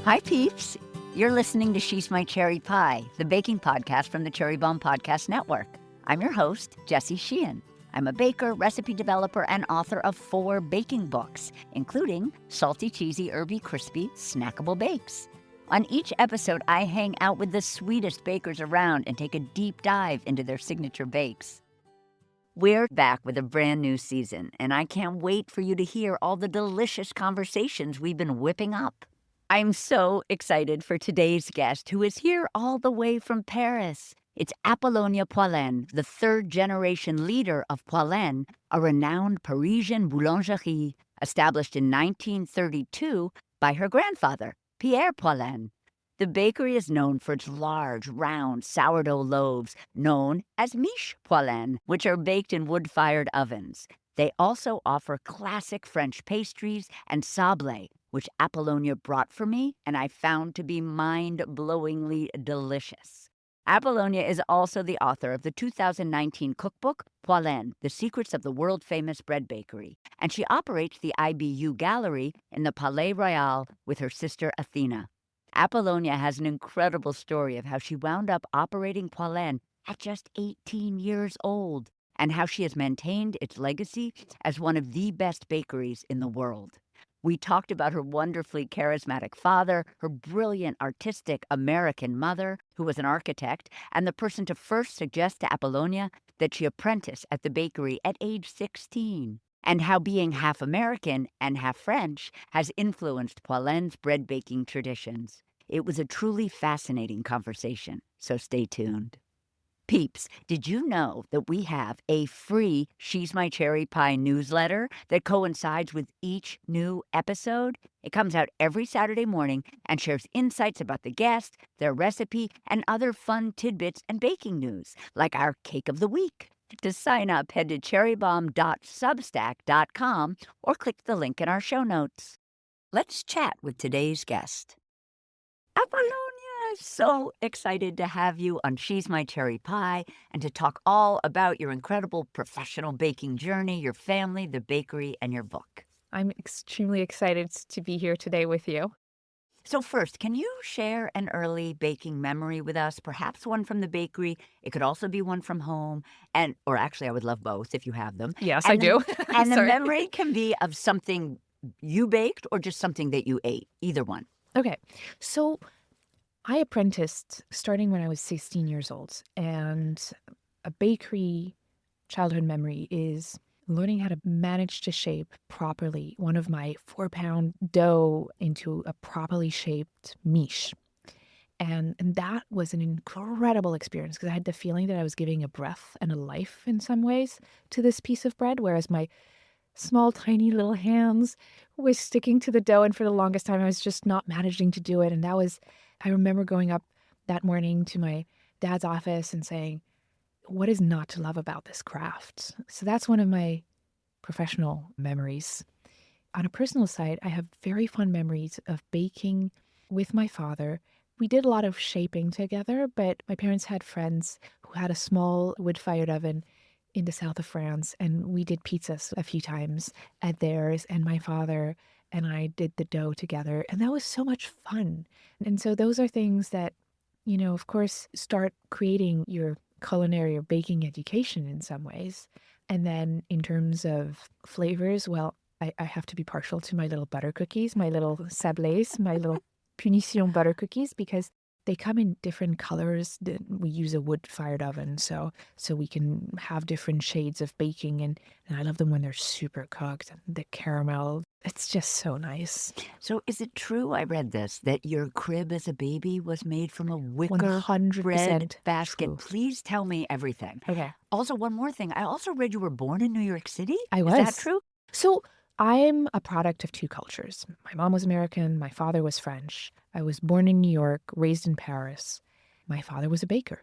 Hi, peeps. You're listening to She's My Cherry Pie, the baking podcast from the Cherry Bomb Podcast Network. I'm your host, Jessie Sheehan. I'm a baker, recipe developer, and author of 4 baking books, including Salty, Cheesy, Herby, Crispy, Snackable Bakes. On each episode, I hang out with the sweetest bakers around and take a deep dive into their signature bakes. We're back with a brand new season, and I can't wait for you to hear all the delicious conversations we've been whipping up. I'm so excited for today's guest, who is here all the way from Paris. It's Apollonia Poilâne, the third-generation leader of Poilâne, a renowned Parisian boulangerie established in 1932 by her grandfather, Pierre Poilâne. The bakery is known for its large, round sourdough loaves, known as miche Poilâne, which are baked in wood-fired ovens. They also offer classic French pastries and sablé, which Apollonia brought for me and I found to be mind-blowingly delicious. Apollonia is also the author of the 2019 cookbook, Poilâne, The Secrets of the World-Famous Bread Bakery, and she operates the IBU Gallery in the Palais Royal with her sister Athena. Apollonia has an incredible story of how she wound up operating Poilâne at just 18 years old, and how she has maintained its legacy as one of the best bakeries in the world. We talked about her wonderfully charismatic father, her brilliant artistic American mother, who was an architect, and the person to first suggest to Apollonia that she apprentice at the bakery at age 16, and how being half American and half French has influenced Poilâne's bread baking traditions. It was a truly fascinating conversation, so stay tuned. Peeps, did you know that we have a free She's My Cherry Pie newsletter that coincides with each new episode? It comes out every Saturday morning and shares insights about the guest, their recipe, and other fun tidbits and baking news, like our cake of the week. To sign up, head to cherrybomb.substack.com or click the link in our show notes. Let's chat with today's guest. Apollonia, so excited to have you on She's My Cherry Pie and to talk all about your incredible professional baking journey, your family, the bakery, and your book. I'm extremely excited to be here today with you. So first, can you share an early baking memory with us? Perhaps one from the bakery. It could also be one from home, or actually, I would love both if you have them. Yes, I And do. And the Sorry. memory can be of something you baked or just something that you ate, either one. Okay, so I apprenticed starting when I was 16 years old, and a bakery childhood memory is learning how to manage to shape properly one of my 4-pound dough into a properly shaped miche. And that was an incredible experience because I had the feeling that I was giving a breath and a life in some ways to this piece of bread, whereas my small, tiny little hands was sticking to the dough. And for the longest time, I was just not managing to do it. And I remember going up that morning to my dad's office and saying, what is not to love about this craft? So that's one of my professional memories. On a personal side, I have very fond memories of baking with my father. We did a lot of shaping together, but my parents had friends who had a small wood-fired oven in the south of France, and we did pizzas a few times at theirs, and my father and I did the dough together, and that was so much fun. And so those are things that, of course, start creating your culinary or baking education in some ways. And then in terms of flavors, well, I have to be partial to my little butter cookies, my little sablés, my little punition butter cookies, because they come in different colors. We use a wood-fired oven, so we can have different shades of baking, and I love them when they're super cooked. The caramel, it's just so nice. So is it true, I read this, that your crib as a baby was made from a wicker 100% bread basket? true. Please tell me everything. Okay. Also, one more thing. I also read you were born in New York City. I was. Is that true? So I'm a product of 2 cultures. My mom was American. My father was French. I was born in New York, raised in Paris. My father was a baker.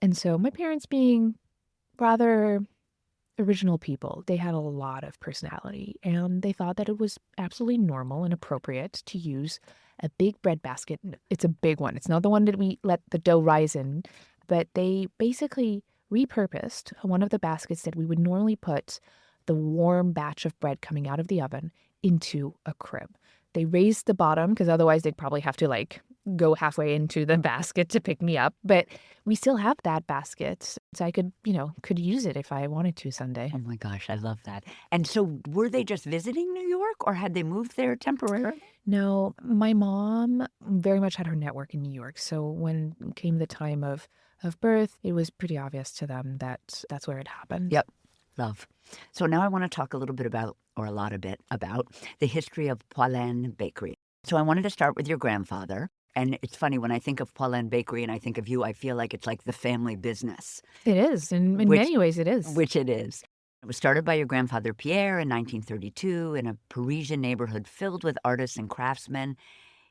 And so my parents, being rather original people, they had a lot of personality, and they thought that it was absolutely normal and appropriate to use a big bread basket. It's a big one. It's not the one that we let the dough rise in, but they basically repurposed one of the baskets that we would normally put the warm batch of bread coming out of the oven into a crib. They raised the bottom because otherwise they'd probably have to like go halfway into the basket to pick me up. But we still have that basket. So I could use it if I wanted to Sunday. Oh my gosh, I love that. And so were they just visiting New York or had they moved there temporarily? No, my mom very much had her network in New York. So when came the time of birth, it was pretty obvious to them that that's where it happened. Yep. Love. So now I want to talk a little bit about, or a lot a bit about, the history of Poilâne Bakery. So I wanted to start with your grandfather. And it's funny, when I think of Poilâne Bakery and I think of you, I feel like it's like the family business. It is. In Which- many ways, it is. Which it is. It was started by your grandfather Pierre in 1932 in a Parisian neighborhood filled with artists and craftsmen.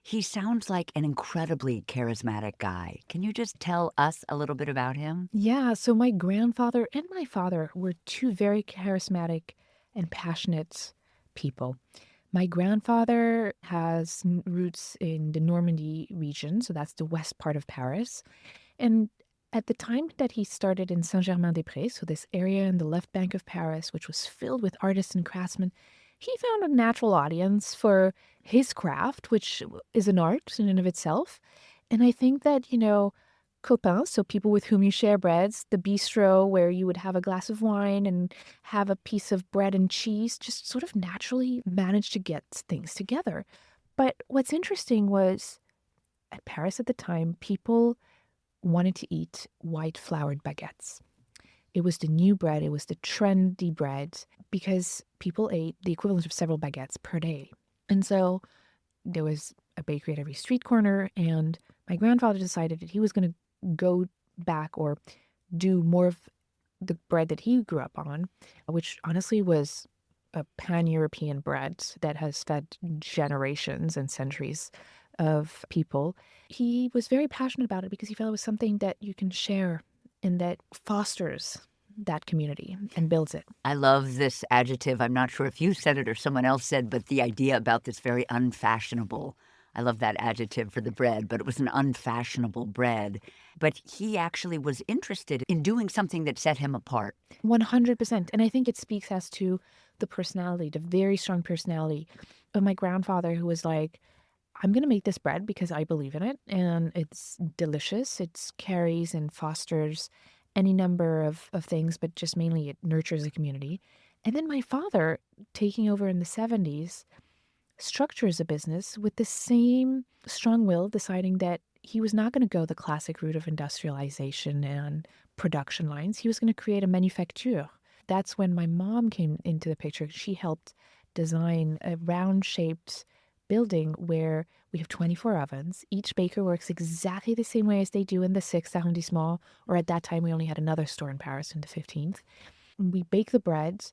He sounds like an incredibly charismatic guy. Can you just tell us a little bit about him? Yeah, so my grandfather and my father were two very charismatic and passionate people. My grandfather has roots in the Normandy region, so that's the west part of Paris. And at the time that he started in Saint-Germain-des-Prés, so this area in the left bank of Paris, which was filled with artists and craftsmen, he found a natural audience for his craft, which is an art in and of itself. And I think that, copains, so people with whom you share breads, the bistro where you would have a glass of wine and have a piece of bread and cheese, just sort of naturally managed to get things together. But what's interesting was at Paris at the time, people wanted to eat white floured baguettes. It was the new bread, it was the trendy bread, because people ate the equivalent of several baguettes per day. And so there was a bakery at every street corner, and my grandfather decided that he was going to go back or do more of the bread that he grew up on, which honestly was a pan-European bread that has fed generations and centuries of people. He was very passionate about it because he felt it was something that you can share and that fosters that community and builds it. I love this adjective. I'm not sure if you said it or someone else said, but the idea about this very unfashionable. I love that adjective for the bread, but it was an unfashionable bread. But he actually was interested in doing something that set him apart. 100%. And I think it speaks as to the personality, the very strong personality of my grandfather, who was like, I'm going to make this bread because I believe in it and it's delicious. It carries and fosters any number of things, but just mainly it nurtures the community. And then my father, taking over in the 70s, structures a business with the same strong will, deciding that he was not going to go the classic route of industrialization and production lines. He was going to create a manufacture. That's when my mom came into the picture. She helped design a round-shaped building where we have 24 ovens. Each baker works exactly the same way as they do in the 6th arrondissement, or at that time we only had another store in Paris in the 15th. We bake the bread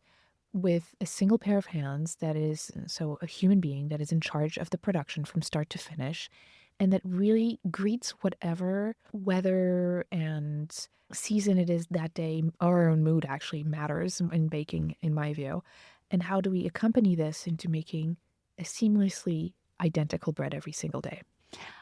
with a single pair of hands that is, so a human being that is in charge of the production from start to finish, and that really greets whatever weather and season it is that day. Our own mood actually matters in baking, in my view. And how do we accompany this into making a seamlessly identical bread every single day?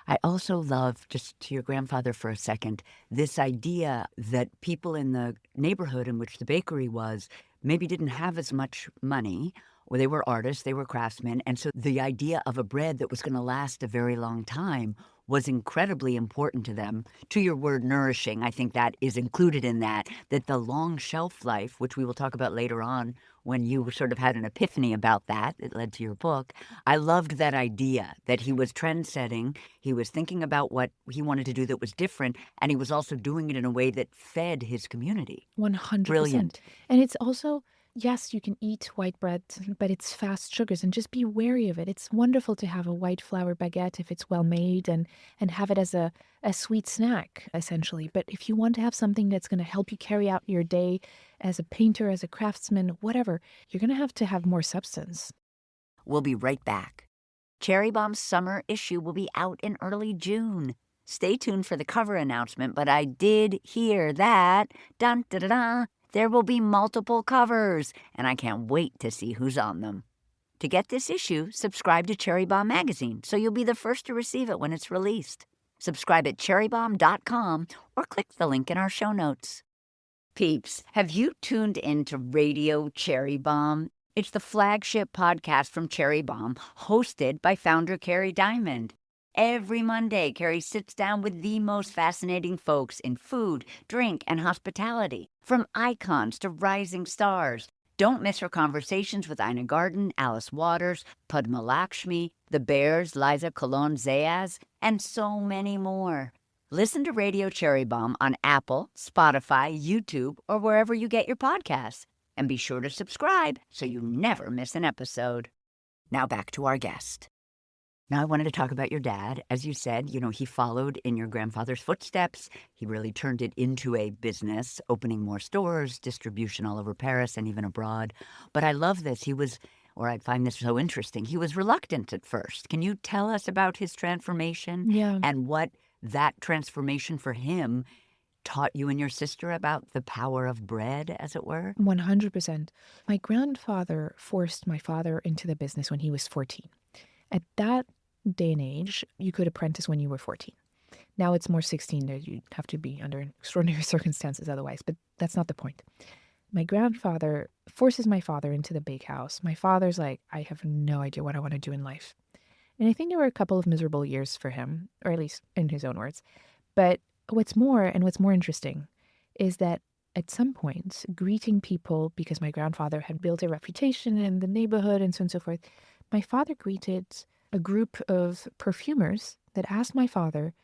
I also love, just to your grandfather for a second, this idea that people in the neighborhood in which the bakery was maybe didn't have as much money, or they were artists, they were craftsmen, and so the idea of a bread that was going to last a very long time was incredibly important to them. To your word nourishing, I think that is included in that the long shelf life, which we will talk about later on when you sort of had an epiphany about that, it led to your book. I loved that idea that he was trend-setting, he was thinking about what he wanted to do that was different, and he was also doing it in a way that fed his community. 100%. Brilliant. And it's also, yes, you can eat white bread, but it's fast sugars, and just be wary of it. It's wonderful to have a white flour baguette if it's well made and have it as a sweet snack, essentially. But if you want to have something that's going to help you carry out your day as a painter, as a craftsman, whatever, you're going to have more substance. We'll be right back. Cherry Bomb's summer issue will be out in early June. Stay tuned for the cover announcement, but I did hear that, dun da da da, there will be multiple covers, and I can't wait to see who's on them. To get this issue, subscribe to Cherry Bomb magazine so you'll be the first to receive it when it's released. Subscribe at cherrybomb.com or click the link in our show notes. Peeps, have you tuned into Radio Cherry Bomb? It's the flagship podcast from Cherry Bomb, hosted by founder Carrie Diamond. Every Monday, Carrie sits down with the most fascinating folks in food, drink, and hospitality, from icons to rising stars. Don't miss her conversations with Ina Garten, Alice Waters, Padma Lakshmi, the Bears, Liza Colon-Zayas, and so many more. Listen to Radio Cherry Bomb on Apple, Spotify, YouTube, or wherever you get your podcasts. And be sure to subscribe so you never miss an episode. Now back to our guest. Now I wanted to talk about your dad. As you said, he followed in your grandfather's footsteps. He really turned it into a business, opening more stores, distribution all over Paris and even abroad. But I love this. I find this so interesting. He was reluctant at first. Can you tell us about his transformation? Yeah. And what that transformation for him taught you and your sister about the power of bread, as it were? 100%. My grandfather forced my father into the business when he was 14. At that day and age, you could apprentice when you were 14. Now it's more 16 that you'd have to be under extraordinary circumstances otherwise, but that's not the point. My grandfather forces my father into the bakehouse. My father's like, I have no idea what I want to do in life. And I think there were a couple of miserable years for him, or at least in his own words. But what's more interesting is that at some point, greeting people, because my grandfather had built a reputation in the neighborhood and so on and so forth, my father greeted a group of perfumers that asked my father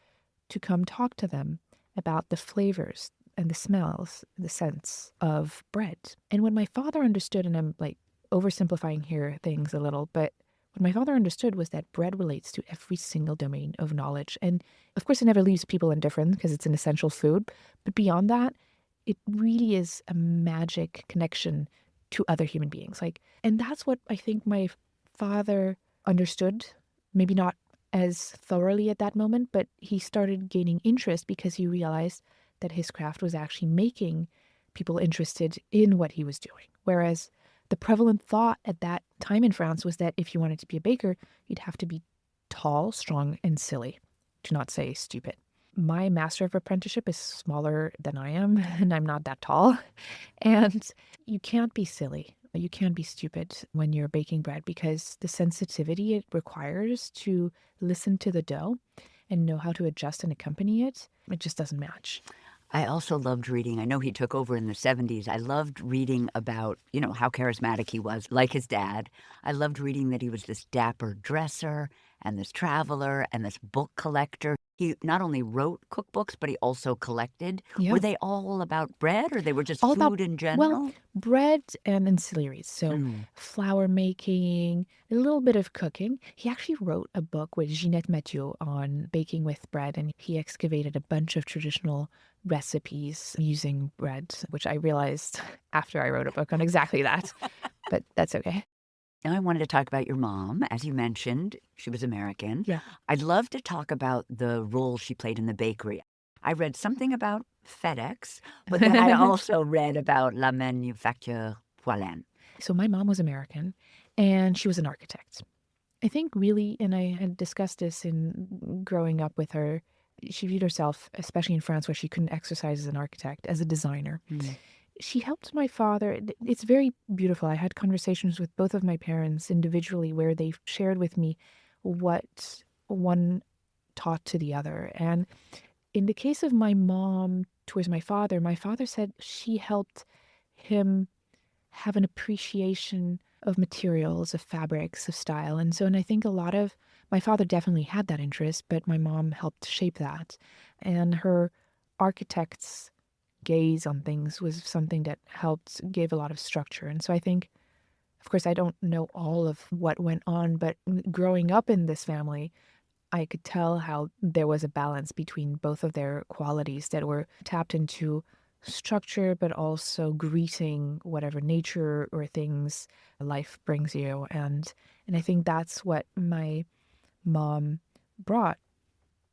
to come talk to them about the flavors and the smells, the scents of bread. And when my father understood, and I'm like oversimplifying here things a little, but what my father understood was that bread relates to every single domain of knowledge. And of course, it never leaves people indifferent because it's an essential food. But beyond that, it really is a magic connection to other human beings. And that's what I think my father understood, maybe not as thoroughly at that moment, but he started gaining interest because he realized that his craft was actually making people interested in what he was doing. Whereas the prevalent thought at that time in France was that if you wanted to be a baker, you'd have to be tall, strong, and silly, to not say stupid. My master of apprenticeship is smaller than I am, and I'm not that tall. And you can't be silly. You can't be stupid when you're baking bread because the sensitivity it requires to listen to the dough and know how to adjust and accompany it, it just doesn't match. I also loved reading. I know he took over in the 70s. I loved reading about, how charismatic he was, like his dad. I loved reading that he was this dapper dresser and this traveler and this book collector. He not only wrote cookbooks, but he also collected. Yeah. Were they all about bread, or they were just All food about, in general? well, bread and ancillaries. So flour making, a little bit of cooking. He actually wrote a book with Ginette Mathieu on baking with bread, and he excavated a bunch of traditional recipes using bread, which I realized after I wrote a book on exactly that. But that's okay. Now I wanted to talk about your mom. As you mentioned, she was American. Yeah. I'd love to talk about the role she played in the bakery. I read something about FedEx, but then I also read about La Manufacture Poilâne. So my mom was American, and she was an architect. I think really, and I had discussed this in growing up with her, she viewed herself, especially in France where she couldn't exercise as an architect, as a designer. She helped my father. It's very beautiful. I had conversations with both of my parents individually where they shared with me what one taught to the other. And in the case of my mom towards my father said she helped him have an appreciation of materials, of fabrics, of style. And I think my father definitely had that interest, but my mom helped shape that. And her architect's gaze on things was something that gave a lot of structure. And so I think, of course, I don't know all of what went on, but growing up in this family, I could tell how there was a balance between both of their qualities that were tapped into structure, but also greeting whatever nature or things life brings you. And I think that's what my mom brought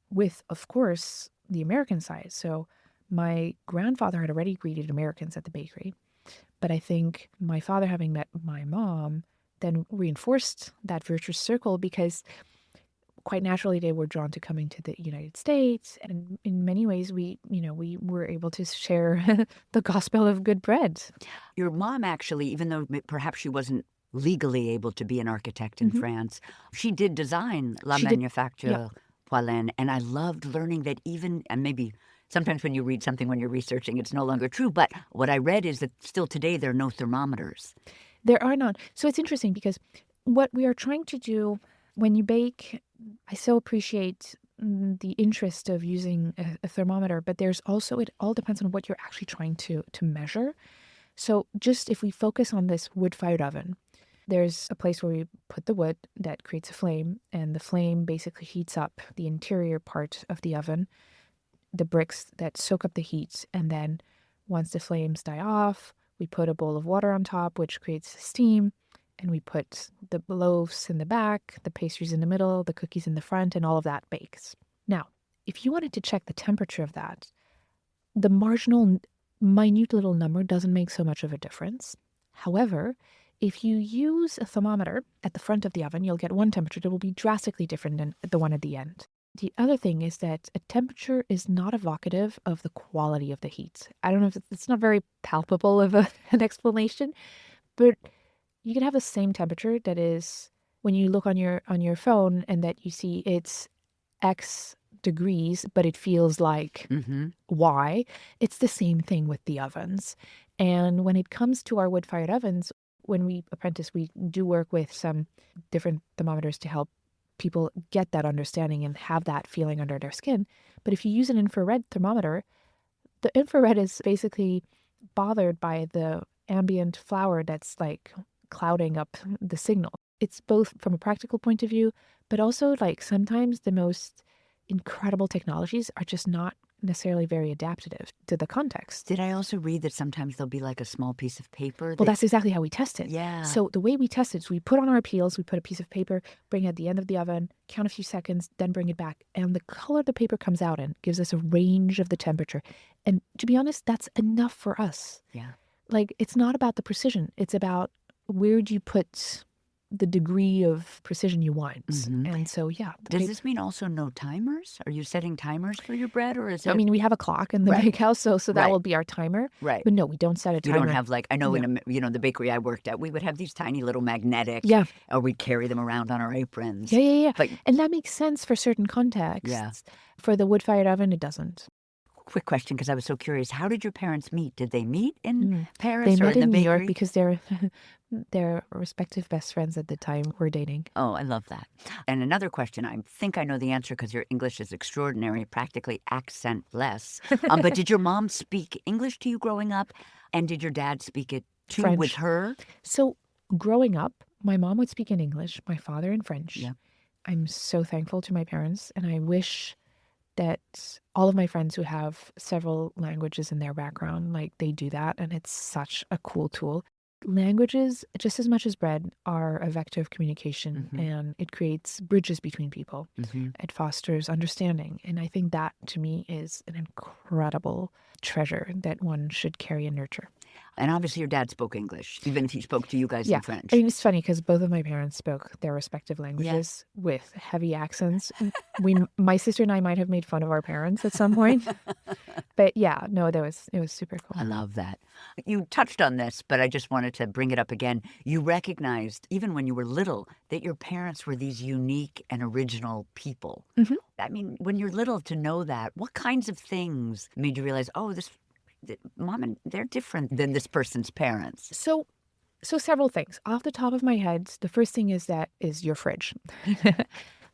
with, of course, the American side. So my grandfather had already greeted Americans at the bakery, but I think my father, having met my mom, then reinforced that virtuous circle because quite naturally they were drawn to coming to the United States. And in many ways, we were able to share the gospel of good bread. Your mom actually, even though perhaps she wasn't legally able to be an architect in France. She did design La She did. Yeah. Manufacture Poilâne, and I loved learning that even, and maybe sometimes when you read something when you're researching, it's no longer true, but what I read is that still today there are no thermometers. There are not. So it's interesting because what we are trying to do when you bake, I so appreciate the interest of using a thermometer, but there's also, it all depends on what you're actually trying to measure. So just if we focus on this wood-fired oven, there's a place where we put the wood that creates a flame, and the flame basically heats up the interior part of the oven, the bricks that soak up the heat, and then once the flames die off, we put a bowl of water on top, which creates steam, and we put the loaves in the back, the pastries in the middle, the cookies in the front, and all of that bakes. Now, if you wanted to check the temperature of that, the marginal minute little number doesn't make so much of a difference. However, if you use a thermometer at the front of the oven, you'll get one temperature that will be drastically different than the one at the end. The other thing is that a temperature is not evocative of the quality of the heat. I don't know if it's not very palpable of an explanation, but you can have the same temperature that is when you look on your phone and that you see it's X degrees, but it feels like Y. It's the same thing with the ovens. And when it comes to our wood-fired ovens, when we apprentice, we do work with some different thermometers to help people get that understanding and have that feeling under their skin. But if you use an infrared thermometer, the infrared is basically bothered by the ambient flour that's like clouding up the signal. It's both from a practical point of view, but also like sometimes the most incredible technologies are just not necessarily very adaptive to the context. Did I also read that sometimes there'll be like a small piece of paper? Well, that's exactly how we test it. Yeah. So the way we test it is we put on our peels, we put a piece of paper, bring it at the end of the oven, count a few seconds, then bring it back. And the color the paper comes out in gives us a range of the temperature. And to be honest, that's enough for us. Yeah. Like, it's not about the precision. It's about where do you put the degree of precision you want. And so, yeah. Does this mean also no timers? Are you setting timers for your bread, or is it? I mean, we have a clock in the bakehouse, so that will be our timer. Right. But no, we don't set a timer. You don't have like, I know in the bakery I worked at, we would have these tiny little magnetic, or we'd carry them around on our aprons. Yeah. But, and that makes sense for certain contexts. Yeah. For the wood-fired oven, it doesn't. Quick question, because I was so curious. How did your parents meet? Did they meet in Paris They or met in the in New bakery? York because their respective best friends at the time were dating. Oh, I love that. And another question, I think I know the answer because your English is extraordinary, practically accentless. But did your mom speak English to you growing up? And did your dad speak it too French. with her? So growing up, my mom would speak in English, my father in French. Yeah. I'm so thankful to my parents, and I wish that all of my friends who have several languages in their background, like they do that, and it's such a cool tool. Languages, just as much as bread, are a vector of communication, and it creates bridges between people. It fosters understanding, and I think that, to me, is an incredible treasure that one should carry and nurture. And obviously your dad spoke English, even if he spoke to you guys in French. I mean, it's funny because both of my parents spoke their respective languages with heavy accents. My sister and I might have made fun of our parents at some point. But yeah, no, it was super cool. I love that. You touched on this, but I just wanted to bring it up again. You recognized, even when you were little, that your parents were these unique and original people. I mean, when you're little, to know that, what kinds of things made you realize, oh, Mom and they're different than this person's parents? So several things. Off the top of my head, the first thing is your fridge.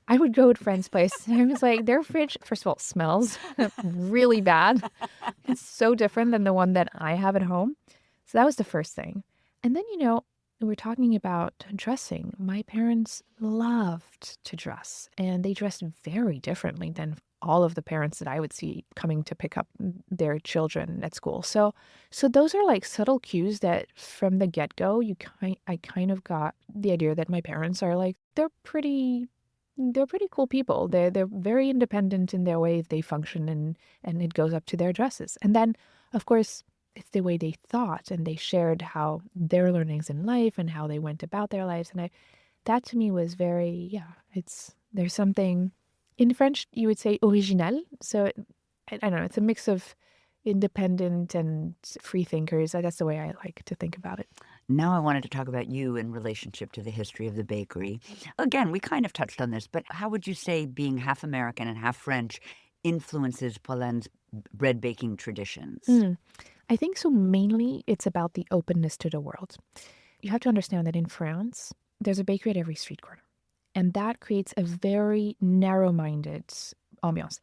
I would go to friends' place and I was like, their fridge, first of all, smells really bad. It's so different than the one that I have at home. So that was the first thing. And then, we're talking about dressing. My parents loved to dress, and they dressed very differently than all of the parents that I would see coming to pick up their children at school. So those are like subtle cues that from the get-go, I kind of got the idea that my parents are like, they're pretty cool people. They're very independent in their way they function, and it goes up to their dresses. And then, of course, it's the way they thought, and they shared how their learnings in life and how they went about their lives. And that to me was very, there's something, in French, you would say original. So I don't know, it's a mix of independent and free thinkers. That's the way I like to think about it. Now I wanted to talk about you in relationship to the history of the bakery. Again, we kind of touched on this, but how would you say being half American and half French influences Poilâne's bread baking traditions? Mm. I think so mainly it's about the openness to the world. You have to understand that in France, there's a bakery at every street corner. And that creates a very narrow-minded ambiance.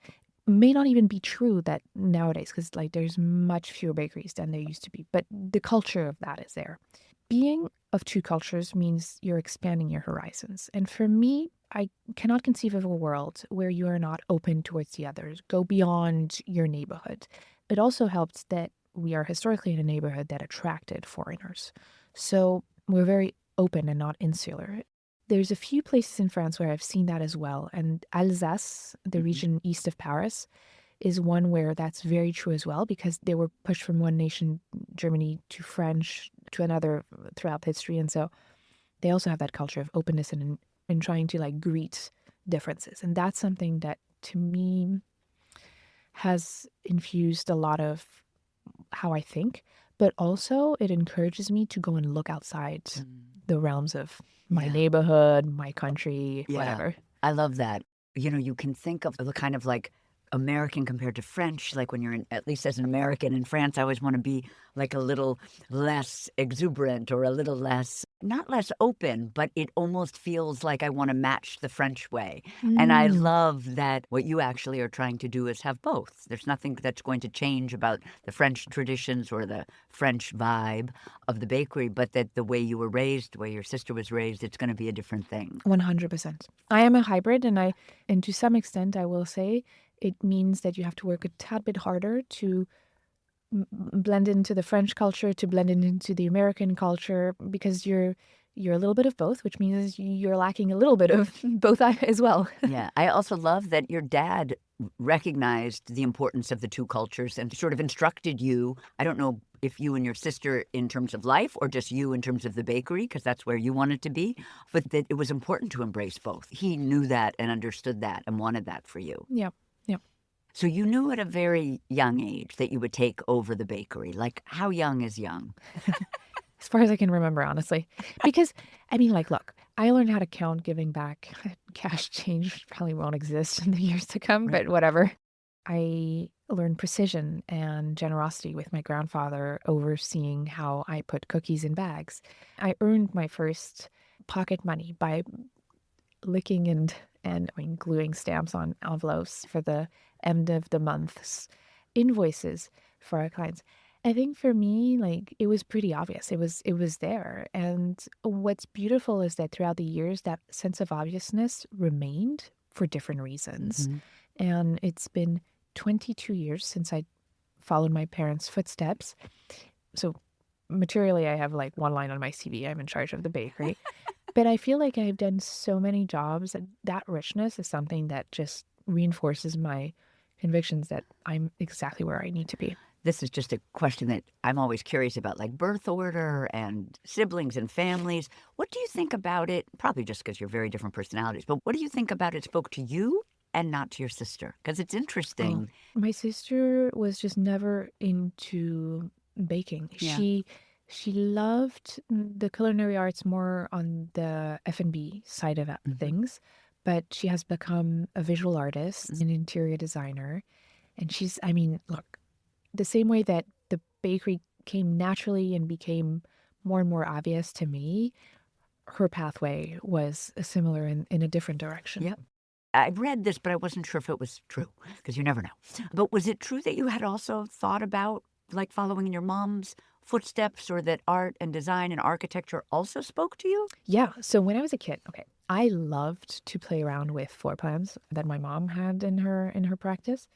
May not even be true that nowadays, because like there's much fewer bakeries than there used to be, but the culture of that is there. Being of two cultures means you're expanding your horizons. And for me, I cannot conceive of a world where you are not open towards the others, go beyond your neighborhood. It also helps that we are historically in a neighborhood that attracted foreigners. So we're very open and not insular. There's a few places in France where I've seen that as well. And Alsace, the region east of Paris, is one where that's very true as well, because they were pushed from one nation, Germany, to French, to another throughout history. And so they also have that culture of openness and trying to like greet differences. And that's something that to me has infused a lot of how I think, but also it encourages me to go and look outside the realms of my Yeah. neighborhood, my country, Yeah. whatever. I love that. You can think of the kind of like American compared to French, like when you're at least as an American in France, I always want to be like a little less exuberant or a little less, not less open, but it almost feels like I want to match the French way. And I Mm. love that what you actually are trying to do is have both. There's nothing that's going to change about the French traditions or the French vibe of the bakery, but that the way you were raised, the way your sister was raised, it's going to be a different thing. 100%. I am a hybrid, and to some extent, I will say it means that you have to work a tad bit harder to blend into the French culture, to blend into the American culture, because you're a little bit of both, which means you're lacking a little bit of both as well. Yeah. I also love that your dad recognized the importance of the two cultures and sort of instructed you. I don't know if you and your sister in terms of life or just you in terms of the bakery, because that's where you wanted to be, but that it was important to embrace both. He knew that and understood that and wanted that for you. Yeah, yeah. So you knew at a very young age that you would take over the bakery. Like, how young is young? As far as I can remember, honestly. Because, I mean, like, look, I learned how to count giving back. Cash change probably won't exist in the years to come, Right. but whatever. I learned precision and generosity with my grandfather overseeing how I put cookies in bags. I earned my first pocket money by licking and I mean, gluing stamps on envelopes for the end of the month's invoices for our clients. I think for me, like it was pretty obvious. It was there. And what's beautiful is that throughout the years, that sense of obviousness remained for different reasons. Mhm. And it's been 22 years since I followed my parents' footsteps. So materially, I have like one line on my CV. I'm in charge of the bakery. But I feel like I've done so many jobs that that richness is something that just reinforces my convictions that I'm exactly where I need to be. This is just a question that I'm always curious about, like birth order and siblings and families. What do you think about it? Probably just because you're very different personalities, but what do you think about it spoke to you and not to your sister? Because it's Oh, interesting. my sister was just never into baking. Yeah. She loved the culinary arts more on the F&B side of Mhm. things, but she has become a visual artist, an interior designer, and I mean, look, the same way that the bakery came naturally and became more and more obvious to me, her pathway was similar in a different direction. Yep. I read this, but I wasn't sure if it was true because you never know. But was it true that you had also thought about like following in your mom's footsteps or that art and design and architecture also spoke to you? Yeah. So when I was a kid, okay, I loved to play around with floor plans that my mom had in her practice.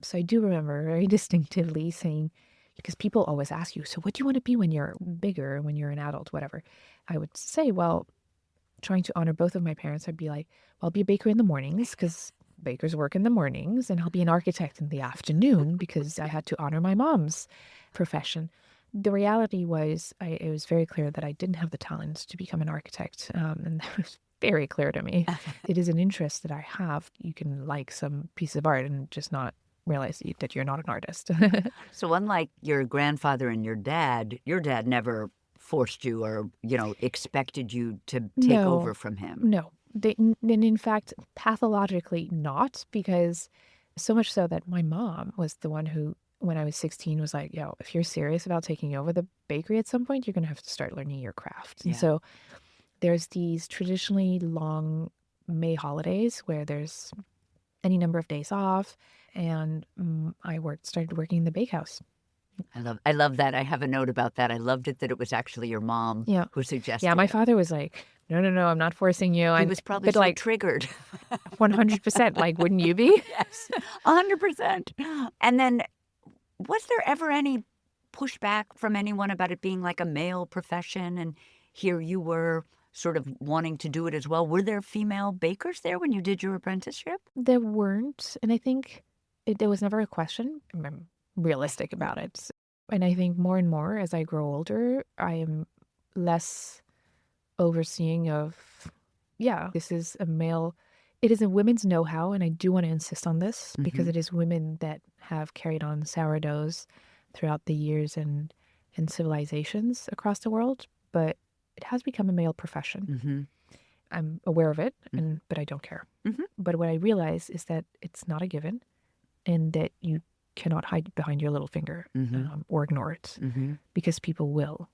So I do remember very distinctively saying, because people always ask you, so what do you want to be when you're bigger, when you're an adult, whatever? I would say, well, trying to honor both of my parents, I'd be like, well, I'll be a baker in the mornings because bakers work in the mornings, and I'll be an architect in the afternoon because I had to honor my mom's profession. The reality was, it was very clear that I didn't have the talent to become an architect, and that was very clear to me. It is an interest that I have. You can like some piece of art and just not realize that you're not an artist. So unlike your grandfather and your dad never forced you or, expected you to take over from him. No. And in fact, pathologically not, because so much so that my mom was the one who, when I was 16, was like, yo, if you're serious about taking over the bakery at some point, you're going to have to start learning your craft. And so there's these traditionally long May holidays where there's any number of days off, and I started working in the bakehouse. I love that. I have a note about that. I loved it that it was actually your mom who suggested Yeah, my it. father was like, no, I'm not forcing you. He was probably so triggered. 100%. Like, wouldn't you be? Yes, 100%. And then was there ever any pushback from anyone about it being like a male profession? And here you were sort of wanting to do it as well. Were there female bakers there when you did your apprenticeship? There weren't. And I think there was never a question. I'm realistic about it. And I think more and more as I grow older, I am less overseeing of, this is a male. It is a women's know-how, and I do want to insist on this because it is women that have carried on sourdoughs throughout the years and civilizations across the world, but it has become a male profession. I'm aware of it, but I don't care. But what I realize is that it's not a given, and that you cannot hide behind your little finger or ignore it because people will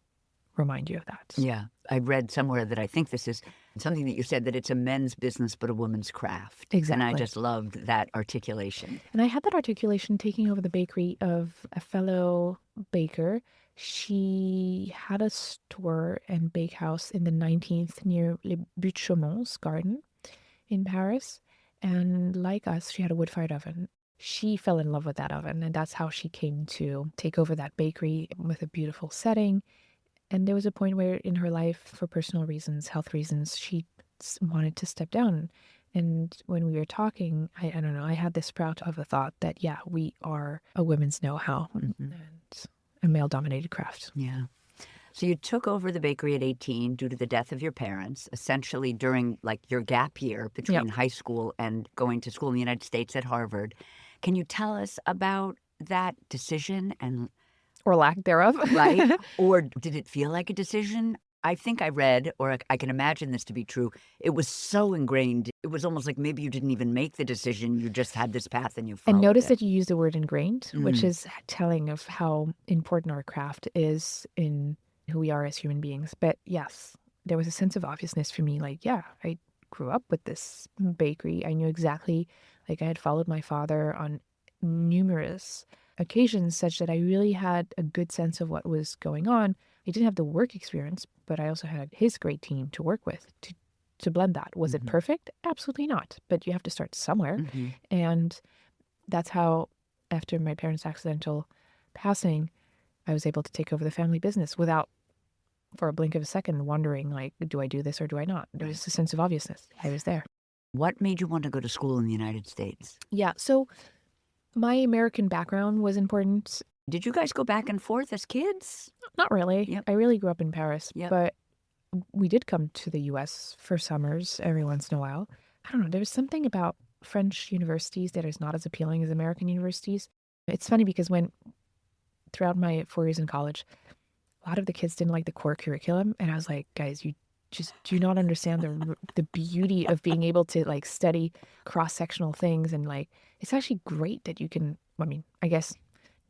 remind you of that. Yeah. I read somewhere that I think this is something that you said, that it's a men's business but a woman's craft. Exactly. And I just loved that articulation. And I had that articulation taking over the bakery of a fellow baker. She had a store and bakehouse in the 19th near Les Buttes-Chaumond's garden in Paris. And like us, she had a wood-fired oven. She fell in love with that oven, and that's how she came to take over that bakery with a beautiful setting. And there was a point where in her life, for personal reasons, health reasons, she wanted to step down. And when we were talking, I don't know, I had this sprout of a thought that, we are a women's know-how and a male-dominated craft. Yeah. So you took over the bakery at 18 due to the death of your parents, essentially during like your gap year between high school and going to school in the United States at Harvard. Can you tell us about that decision or lack thereof? Right? Or did it feel like a decision? I think I read, or I can imagine this to be true, it was so ingrained. It was almost like maybe you didn't even make the decision. You just had this path and you followed it. And notice it. that you use the word ingrained, which is telling of how important our craft is in who we are as human beings. But yes, there was a sense of obviousness for me. Like, I grew up with this bakery. I knew exactly, like I had followed my father on numerous occasions such that I really had a good sense of what was going on. I didn't have the work experience, but I also had his great team to work with to blend that. Was it perfect? Absolutely not. But you have to start somewhere. And that's how, after my parents' accidental passing, I was able to take over the family business without, for a blink of a second, wondering, like, do I do this or do I not? There was a sense of obviousness. I was there. What made you want to go to school in the United States? Yeah, so my American background was important. Did you guys go back and forth as kids? Not really. I really grew up in Paris, but we did come to the U.S. for summers every once in a while. I don't know. There's something about French universities that is not as appealing as American universities. It's funny because throughout my 4 years in college, a lot of the kids didn't like the core curriculum. And I was like, guys, you just do not understand the beauty of being able to like study cross-sectional things. And like, it's actually great that you can, I guess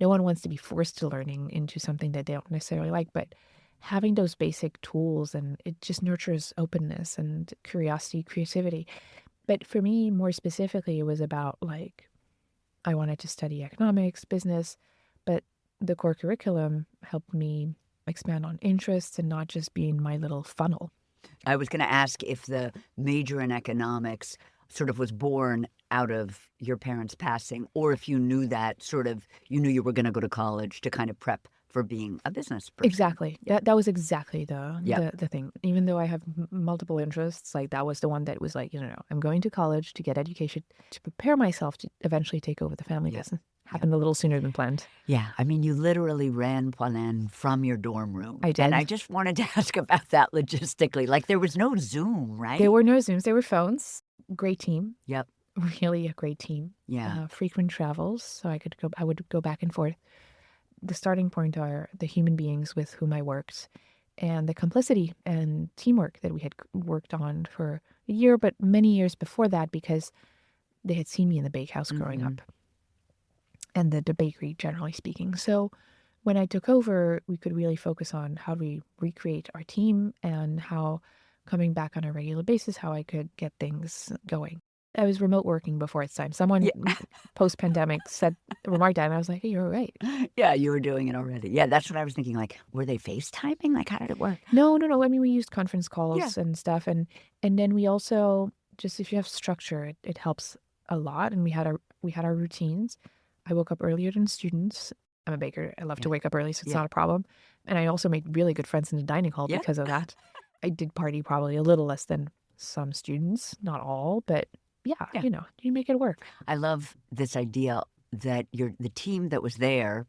no one wants to be forced to learning into something that they don't necessarily like, but having those basic tools, and it just nurtures openness and curiosity, creativity. But for me, more specifically, it was about like, I wanted to study economics, business, but the core curriculum helped me expand on interests and not just being my little funnel. I was going to ask if the major in economics sort of was born out of your parents' passing, or if you knew that you knew you were going to go to college to kind of prep for being a business person. Exactly. That was exactly the thing. Even though I have multiple interests, like that was the one that was like, I'm going to college to get education to prepare myself to eventually take over the family business. Happened a little sooner than planned. Yeah. You literally ran Poilâne from your dorm room. I did. And I just wanted to ask about that logistically. Like, there was no Zoom, right? There were no Zooms. There were phones. Great team. Yep. Really a great team. Yeah. Frequent travels. So I would go back and forth. The starting point are the human beings with whom I worked. and the complicity and teamwork that we had worked on for a year, but many years before that, because they had seen me in the bakehouse growing up and the bakery, generally speaking. So when I took over, we could really focus on how do we recreate our team and how, coming back on a regular basis, how I could get things going. I was remote working before its time. Someone post-pandemic said, remarked that, and I was like, hey, you're right. Yeah, you were doing it already. Yeah, that's what I was thinking. Like, were they FaceTiming? Like, how did it work? No. I mean, we used conference calls and stuff. And then we also, just if you have structure, it helps a lot. And we had our routines. I woke up earlier than students. I'm a baker. I love to wake up early, so it's not a problem. And I also made really good friends in the dining hall because of that. I did party probably a little less than some students, not all, but you know, you make it work. I love this idea that the team that was there,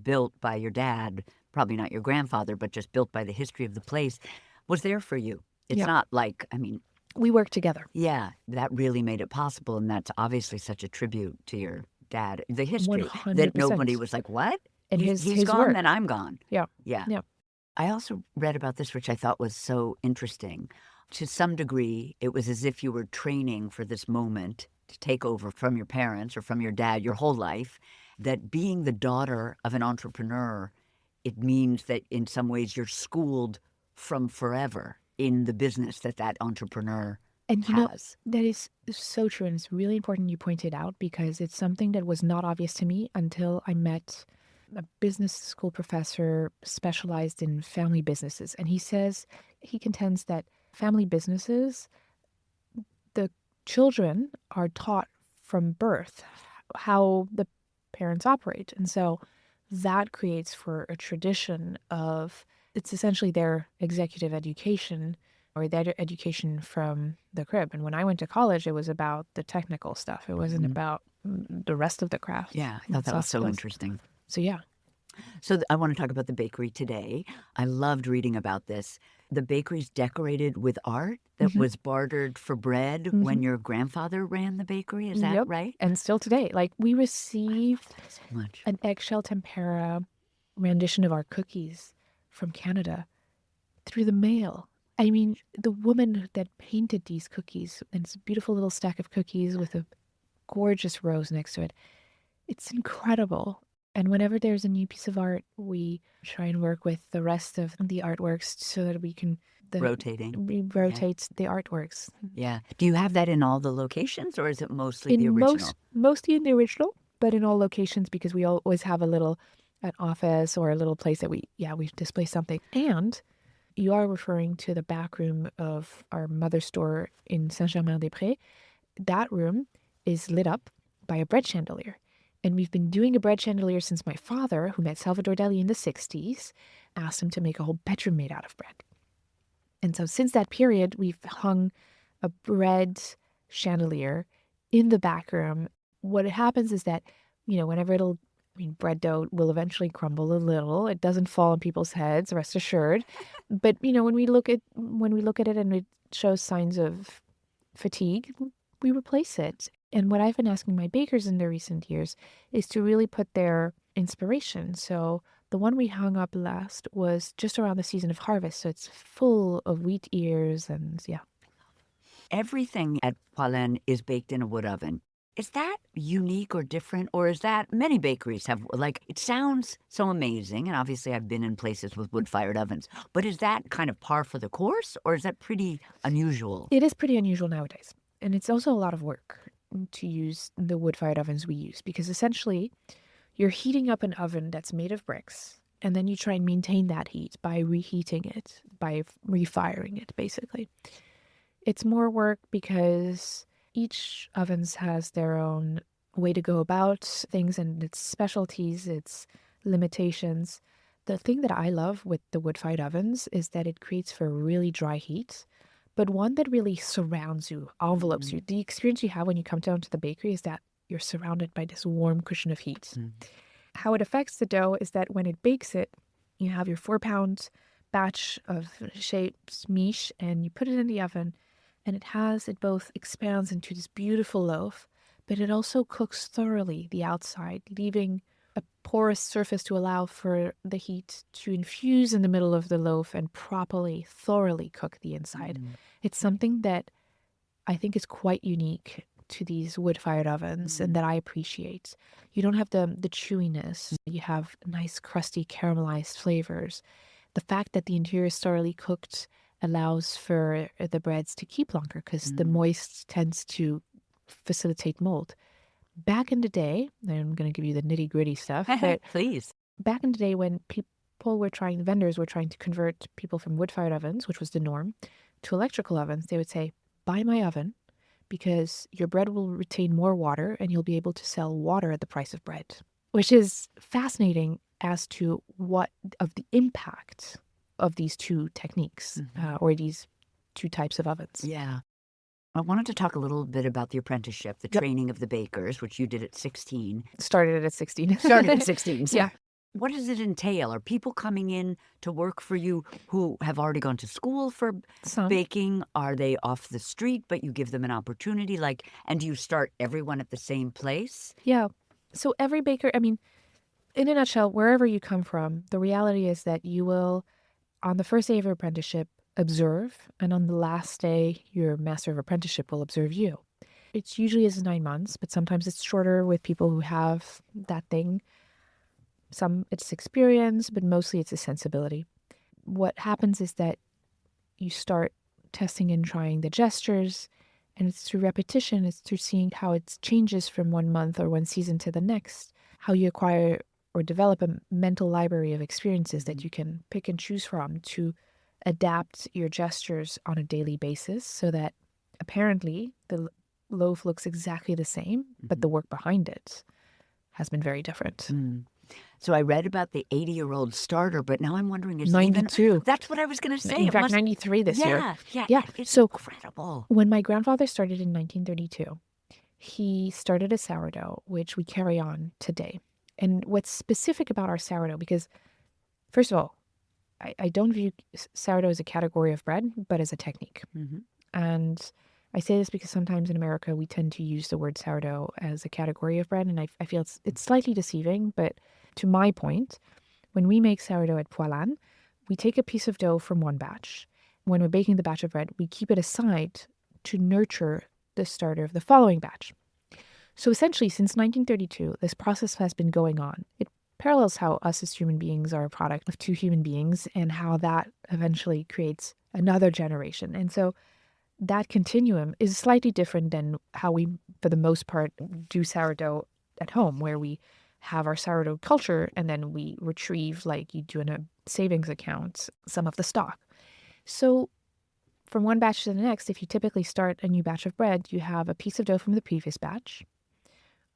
built by your dad, probably not your grandfather, but just built by the history of the place, was there for you. It's not like, I mean, we worked together. Yeah, that really made it possible, and that's obviously such a tribute to your dad. The history 100%. that nobody was like, what? And he's his gone, work. then I'm gone. Yeah. I also read about this, which I thought was so interesting. To some degree, it was as if you were training for this moment to take over from your parents or from your dad your whole life, that being the daughter of an entrepreneur, it means that in some ways you're schooled from forever in the business that entrepreneur and you has. know, that is so true, and it's really important you point it out, because it's something that was not obvious to me until I met a business school professor specialized in family businesses. And he contends that family businesses, the children are taught from birth how the parents operate. And so that creates for a tradition of, it's essentially their executive education or their education from the crib. And when I went to college, it was about the technical stuff. It wasn't about the rest of the craft. Yeah, I thought that was so interesting. So yeah. So I want to talk about the bakery today. I loved reading about this. The bakery's decorated with art that was bartered for bread when your grandfather ran the bakery. Is that right? And still today. Like, we received an eggshell tempera rendition of our cookies from Canada through the mail. I mean, the woman that painted these cookies, and it's a beautiful little stack of cookies with a gorgeous rose next to it. It's incredible. And whenever there's a new piece of art, we try and work with the rest of the artworks so that we can rotate the artworks. Yeah. Do you have that in all the locations, or is it mostly the original? Mostly in the original, but in all locations, because we always have an office or a little place that we display something. And you are referring to the back room of our mother store in Saint-Germain-des-Prés. That room is lit up by a bread chandelier. And we've been doing a bread chandelier since my father, who met Salvador Dali in the 60s, asked him to make a whole bedroom made out of bread. And so since that period, we've hung a bread chandelier in the back room. What happens is that, whenever bread dough will eventually crumble a little. It doesn't fall on people's heads, rest assured. But, when we look at it and it shows signs of fatigue, we replace it. And what I've been asking my bakers in the recent years is to really put their inspiration. So the one we hung up last was just around the season of harvest. So it's full of wheat ears and Everything at Poilâne is baked in a wood oven. Is that unique or different, or is that many bakeries have, it sounds so amazing, and obviously I've been in places with wood-fired ovens, but is that kind of par for the course, or is that pretty unusual? It is pretty unusual nowadays, and it's also a lot of work to use the wood-fired ovens we use, because essentially you're heating up an oven that's made of bricks, and then you try and maintain that heat by reheating it, by refiring it, basically. It's more work because each ovens has their own way to go about things and its specialties, its limitations. The thing that I love with the wood-fired ovens is that it creates for really dry heat, but one that really surrounds you, envelopes you. The experience you have when you come down to the bakery is that you're surrounded by this warm cushion of heat. How it affects the dough is that when it bakes it, you have your 4-pound batch of shapes miche, and you put it in the oven, and it both expands into this beautiful loaf, but it also cooks thoroughly the outside, leaving a porous surface to allow for the heat to infuse in the middle of the loaf and properly, thoroughly cook the inside. It's something that I think is quite unique to these wood-fired ovens and that I appreciate. You don't have the chewiness. You have nice, crusty, caramelized flavors. The fact that the interior is thoroughly cooked allows for the breads to keep longer because the moist tends to facilitate mold. Back in the day, and I'm going to give you the nitty-gritty stuff, but Please. back in the day when vendors were trying to convert people from wood-fired ovens, which was the norm, to electrical ovens, they would say, buy my oven because your bread will retain more water and you'll be able to sell water at the price of bread, which is fascinating as to what of the impact of these two techniques or these two types of ovens. Yeah. I wanted to talk a little bit about the apprenticeship, the training of the bakers, which you did at 16. Started at 16. Started at 16. So Yeah. what does it entail? Are people coming in to work for you who have already gone to school for baking? Are they off the street, but you give them an opportunity? And do you start everyone at the same place? Yeah. So every baker, I mean, in a nutshell, wherever you come from, the reality is that you will, on the first day of your apprenticeship, observe, and on the last day, your master of apprenticeship will observe you. It usually is 9 months, but sometimes it's shorter with people who have that thing. Some it's experience, but mostly it's a sensibility. What happens is that you start testing and trying the gestures, and it's through repetition, it's through seeing how it changes from 1 month or 1 season to the next, how you acquire or develop a mental library of experiences that you can pick and choose from to adapt your gestures on a daily basis so that apparently the loaf looks exactly the same, but the work behind it has been very different. So I read about the 80-year-old starter, but now I'm wondering, is 92. Even, that's what I was going to say. In fact, 93 this year. Yeah. It's so incredible. When my grandfather started in 1932, he started a sourdough, which we carry on today. And what's specific about our sourdough, because first of all, I don't view sourdough as a category of bread, but as a technique. And I say this because sometimes in America, we tend to use the word sourdough as a category of bread. And I feel it's slightly deceiving, but to my point, when we make sourdough at Poilâne, we take a piece of dough from one batch. When we're baking the batch of bread, we keep it aside to nurture the starter of the following batch. So essentially, since 1932, this process has been going on. It parallels how us as human beings are a product of two human beings and how that eventually creates another generation. And so that continuum is slightly different than how we, for the most part, do sourdough at home, where we have our sourdough culture and then we retrieve, like you do in a savings account, some of the stock. So from one batch to the next, if you typically start a new batch of bread, you have a piece of dough from the previous batch,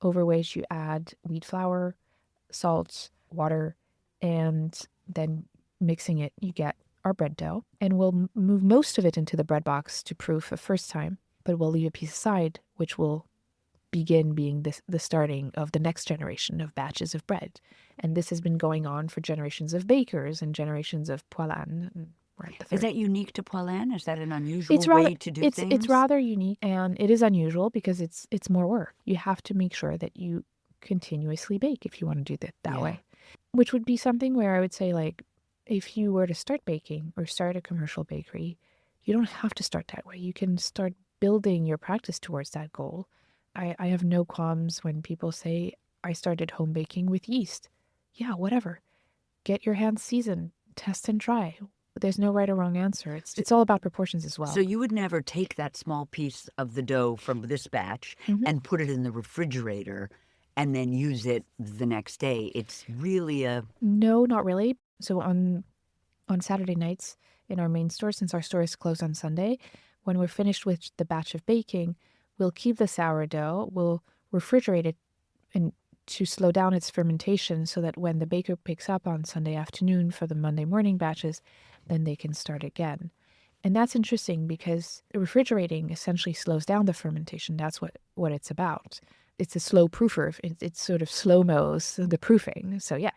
over which you add wheat flour, salt, water, and then mixing it, you get our bread dough. And we'll move most of it into the bread box to proof a first time, but we'll leave a piece aside, which will begin being the starting of the next generation of batches of bread. And this has been going on for generations of bakers and generations of Poilâne. Is that unique to Poilâne? Is that an unusual way to do things? It's rather unique, and it is unusual because it's more work. You have to make sure that you continuously bake if you want to do that way. Which would be something where I would say, like, if you were to start baking or start a commercial bakery, you don't have to start that way. You can start building your practice towards that goal. I have no qualms when people say, I started home baking with yeast. Yeah, whatever. Get your hands seasoned, test and try. There's no right or wrong answer. It's all about proportions as well. So you would never take that small piece of the dough from this batch and put it in the refrigerator and then use it the next day. It's really No, not really. So on Saturday nights in our main store, since our store is closed on Sunday, when we're finished with the batch of baking, we'll keep the sourdough, we'll refrigerate it and to slow down its fermentation so that when the baker picks up on Sunday afternoon for the Monday morning batches, then they can start again. And that's interesting because refrigerating essentially slows down the fermentation. That's what it's about. It's a slow proofer. It sort of slow-mos the proofing. So yeah.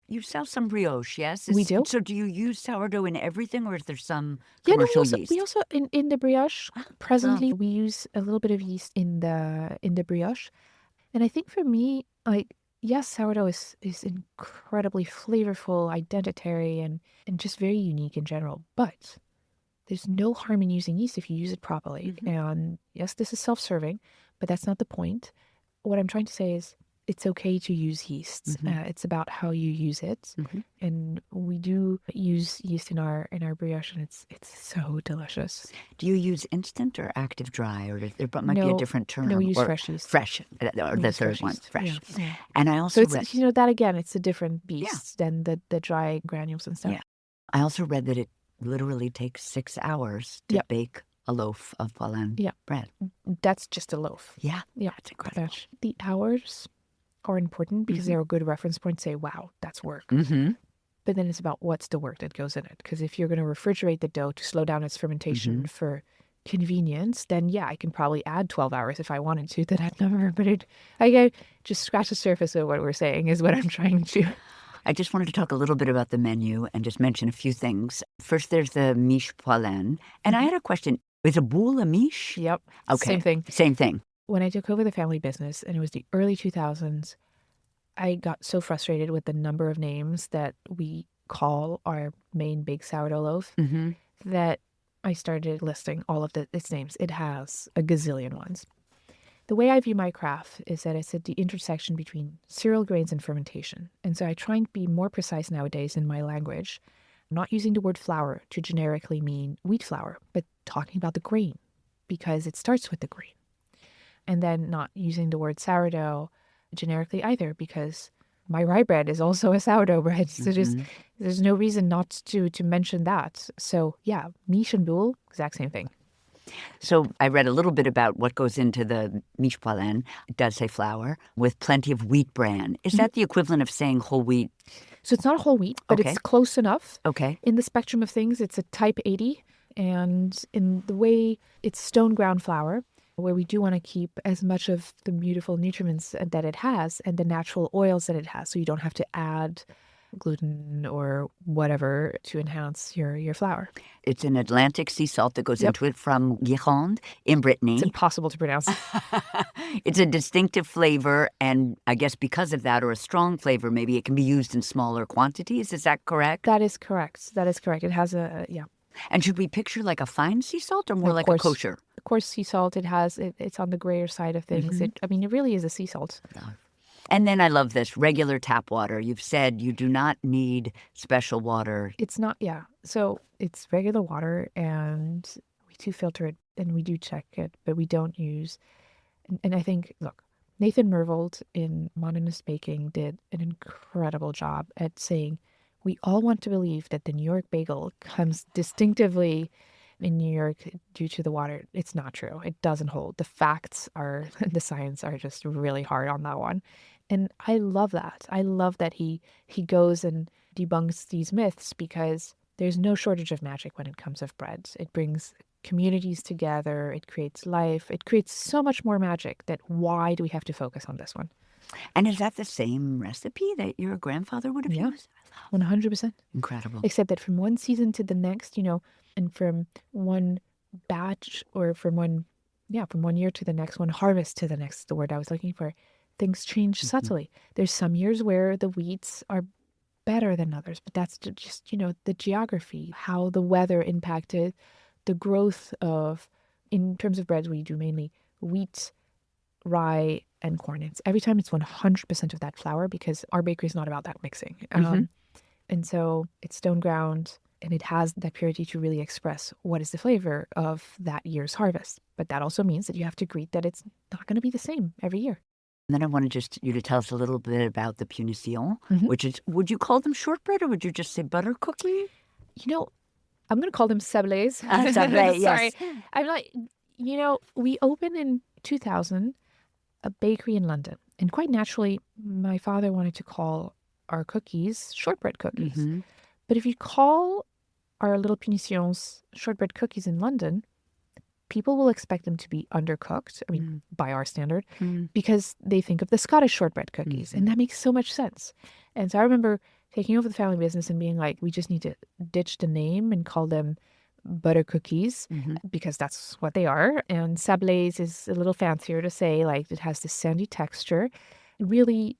You sell some brioche, yes? We do. So do you use sourdough in everything, or is there some commercial yeast? We also in the brioche, presently we use a little bit of yeast in the brioche. And I think for me, like, yes, sourdough is incredibly flavorful, identitary, and just very unique in general. But there's no harm in using yeast if you use it properly. And yes, this is self-serving, but that's not the point. What I'm trying to say is it's okay to use yeast. It's about how you use it. And we do use yeast in our brioche, and it's so delicious. Do you use instant or active dry, or there might be a No, different term? no, we use or fresh yeast. Fresh, or We the use third fresh one, yeast. fresh. Yeah. And I So also it's read, that again, it's a different beast than the dry granules and stuff. yeah, I also read that it literally takes 6 hours to bake a loaf of Poilâne bread. That's just a loaf. Yeah, Yeah, that's incredible. the hours are important because they're a good reference point to say, wow, that's work. But then it's about what's the work that goes in it. Because if you're going to refrigerate the dough to slow down its fermentation for convenience, then yeah, I can probably add 12 hours if I wanted to that number. But I just scratch the surface of what we're saying is what I'm trying to. I just wanted to talk a little bit about the menu and just mention a few things. First, there's the miche Poilâne. And I had a question. Is a boule a miche? Yep. Okay. Same thing. Same thing. When I took over the family business, and it was the early 2000s, I got so frustrated with the number of names that we call our main big sourdough loaf that I started listing all of its names. It has a gazillion ones. The way I view my craft is that it's at the intersection between cereal grains and fermentation. And so I try and be more precise nowadays in my language, not using the word flour to generically mean wheat flour, but talking about the grain because it starts with the grain. And then not using the word sourdough generically either because my rye bread is also a sourdough bread. So there's no reason not to mention that. So yeah, miche and boule, exact same thing. So I read a little bit about what goes into the miche Poilâne. It does say flour with plenty of wheat bran. Is that the equivalent of saying whole wheat? So it's not whole wheat, but it's close enough. Okay. In the spectrum of things, it's a type 80. And in the way it's stone ground flour, where we do want to keep as much of the beautiful nutriments that it has and the natural oils that it has. So you don't have to add gluten or whatever to enhance your flour. It's an Atlantic sea salt that goes into it from Gironde in Brittany. It's impossible to pronounce. It's a distinctive flavor, and I guess because of that, or a strong flavor, maybe it can be used in smaller quantities. Is that correct? That is correct. It has yeah. And should we picture like a fine sea salt or more like a kosher? Of course, sea salt, it's on the grayer side of things. It really is a sea salt. And then I love this, regular tap water. You've said you do not need special water. It's not, yeah. So it's regular water, and we do filter it, and we do check it, but we don't use. And I think, look, Nathan Mervold in Modernist Baking did an incredible job at saying, we all want to believe that the New York bagel comes distinctively in New York due to the water. It's not true. It doesn't hold. The facts are, the science are just really hard on that one. And I love that. I love that he goes and debunks these myths because there's no shortage of magic when it comes of bread. It brings communities together. It creates life. It creates so much more magic that why do we have to focus on this one? And is that the same recipe that your grandfather would have used? 100%. Incredible. Except that from one season to the next, and from one batch or from one year to the next, one harvest to the next, the word I was looking for, things change subtly. There's some years where the wheats are better than others, but that's just, the geography, how the weather impacted the growth of, in terms of breads, we do mainly wheat, rye, and corn. Every time it's 100% of that flour because our bakery is not about that mixing. And so it's stone ground and it has that purity to really express what is the flavor of that year's harvest. But that also means that you have to agree that it's not going to be the same every year. And then I wanted just you to tell us a little bit about the punition, which is, would you call them shortbread or would you just say butter cookie? I'm going to call them sablés. Sablé, Sorry. yes. I'm like, we opened in 2000 a bakery in London. And quite naturally, my father wanted to call our cookies shortbread cookies. But if you call our little punitions shortbread cookies in London, people will expect them to be undercooked, by our standard, because they think of the Scottish shortbread cookies. And that makes so much sense. And so I remember taking over the family business and being like, we just need to ditch the name and call them butter cookies because that's what they are. And sablés is a little fancier to say, like it has this sandy texture. Really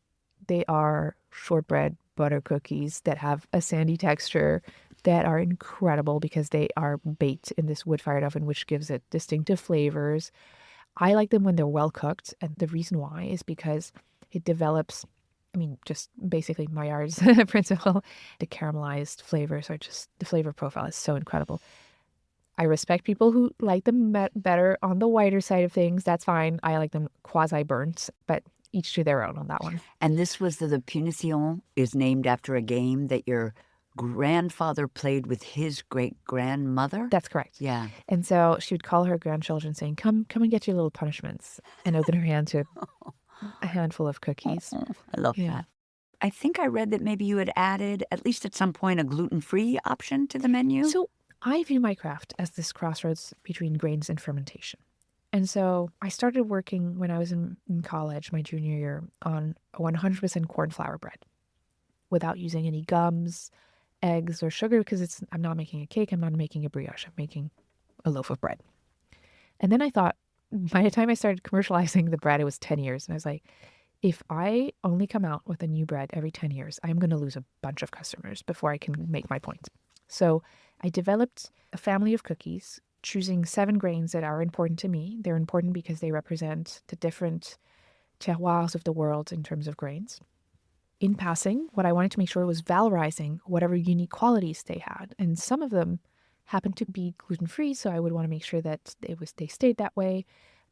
They are shortbread butter cookies that have a sandy texture that are incredible because they are baked in this wood-fired oven, which gives it distinctive flavors. I like them when they're well cooked, and the reason why is because it develops, I mean, just basically Maillard's principle. The caramelized flavors are just, the flavor profile is so incredible. I respect people who like them better on the whiter side of things. That's fine. I like them quasi-burnt, but each to their own on that one. And this was the Punition is named after a game that your grandfather played with his great-grandmother? That's correct. Yeah. And so she would call her grandchildren saying, come and get your little punishments, and open her hand to a handful of cookies. I love that. I think I read that maybe you had added, at least at some point, a gluten-free option to the menu. So I view my craft as this crossroads between grains and fermentation. And so I started working when I was in college, my junior year, on a 100% corn flour bread without using any gums, eggs, or sugar, because I'm not making a cake, I'm not making a brioche, I'm making a loaf of bread. And then I thought, by the time I started commercializing the bread, it was 10 years. And I was like, if I only come out with a new bread every 10 years, I'm going to lose a bunch of customers before I can make my point. So I developed a family of cookies, choosing 7 grains that are important to me. They're important because they represent the different terroirs of the world in terms of grains. In passing, what I wanted to make sure was valorizing whatever unique qualities they had. And some of them happened to be gluten-free, so I would want to make sure that they stayed that way.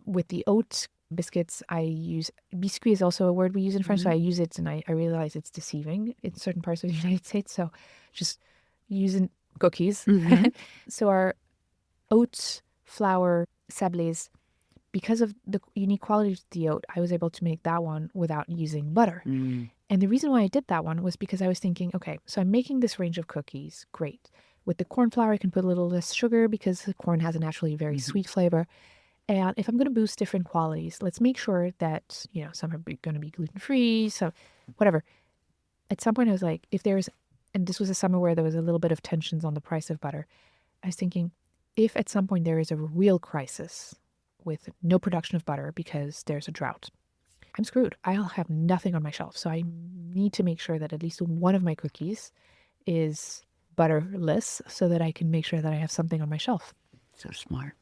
With the oat biscuits, I use, biscuit is also a word we use in French, so I use it, and I realize it's deceiving in certain parts of the United States, so just using cookies. So our oat flour sablés, because of the unique qualities of the oat, I was able to make that one without using butter. And the reason why I did that one was because I was thinking, okay, so I'm making this range of cookies. Great. With the corn flour, I can put a little less sugar because the corn has a naturally very sweet flavor. And if I'm going to boost different qualities, let's make sure that, some are going to be gluten-free, some whatever. At some point I was like, and this was a summer where there was a little bit of tensions on the price of butter. I was thinking, if at some point there is a real crisis with no production of butter because there's a drought, I'm screwed. I'll have nothing on my shelf. So I need to make sure that at least one of my cookies is butterless so that I can make sure that I have something on my shelf. So smart.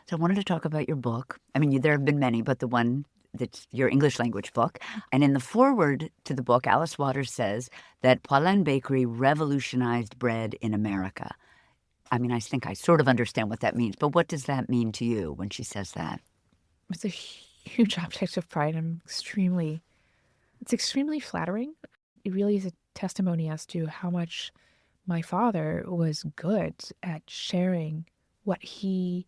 So I wanted to talk about your book. I mean, there have been many, but the one that's your English language book. And in the foreword to the book, Alice Waters says that Poilâne Bakery revolutionized bread in America. I mean, I think I sort of understand what that means, but what does that mean to you when she says that? It's a huge object of pride. It's extremely flattering. It really is a testimony as to how much my father was good at sharing what he